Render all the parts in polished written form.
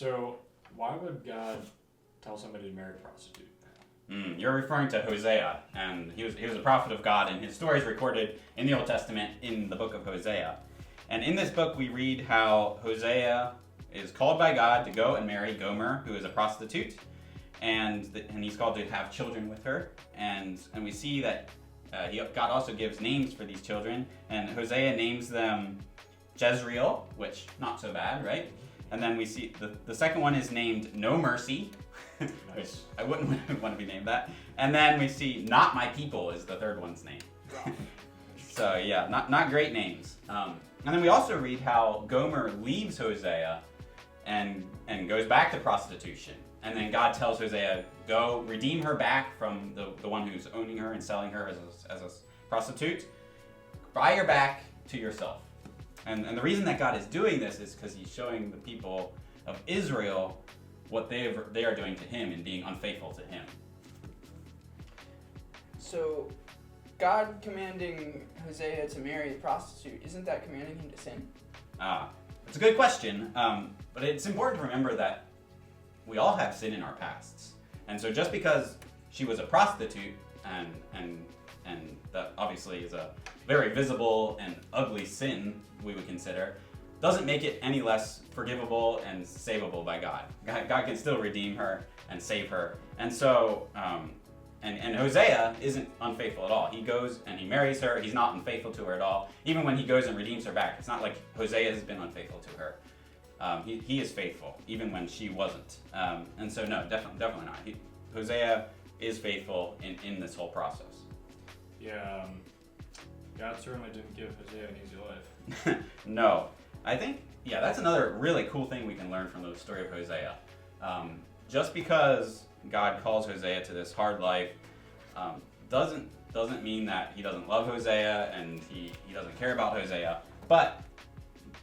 So, why would God tell somebody to marry a prostitute? You're referring to Hosea, and he was a prophet of God, and his story is recorded in the Old Testament in the book of Hosea. And in this book, we read how Hosea is called by God to go and marry Gomer, who is a prostitute, and he's called to have children with her. And we see that God also gives names for these children, and Hosea names them Jezreel, which not so bad, right? And then we see the second one is named No Mercy, which I wouldn't want to be named that. And then we see Not My People is the third one's name. So yeah, not great names. And then we also read how Gomer leaves Hosea and goes back to prostitution. And then God tells Hosea, go redeem her back from the one who's owning her and selling her as a prostitute. Buy her back to yourself. And the reason that God is doing this is because he's showing the people of Israel what they are doing to him and being unfaithful to him. So, God commanding Hosea to marry a prostitute, isn't that commanding him to sin? It's a good question, but it's important to remember that we all have sin in our pasts. And so just because she was a prostitute, and that obviously is a very visible and ugly sin we would consider, doesn't make it any less forgivable and savable by God. God can still redeem her and save her. And so, and Hosea isn't unfaithful at all. He goes and he marries her. He's not unfaithful to her at all. Even when he goes and redeems her back, it's not like Hosea has been unfaithful to her. He is faithful, even when she wasn't. And so, no, definitely not. Hosea is faithful in this whole process. Yeah, God certainly didn't give Hosea an easy life. No. I think, yeah, that's another really cool thing we can learn from the story of Hosea. Just because God calls Hosea to this hard life doesn't mean that he doesn't love Hosea and he doesn't care about Hosea. But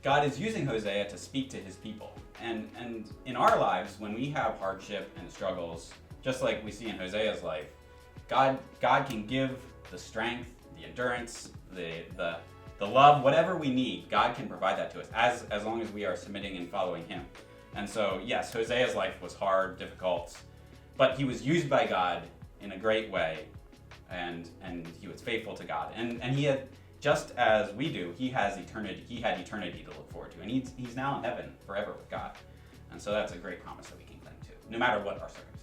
God is using Hosea to speak to his people. And in our lives, when we have hardship and struggles, just like we see in Hosea's life, God can give the strength, the endurance, the love, whatever we need. God can provide that to us as long as we are submitting and following him. And so, yes, Hosea's life was hard, difficult, but he was used by God in a great way, and he was faithful to God. And he had, just as we do, he had eternity to look forward to, and he's now in heaven forever with God. And so that's a great promise that we can cling to, no matter what our circumstances.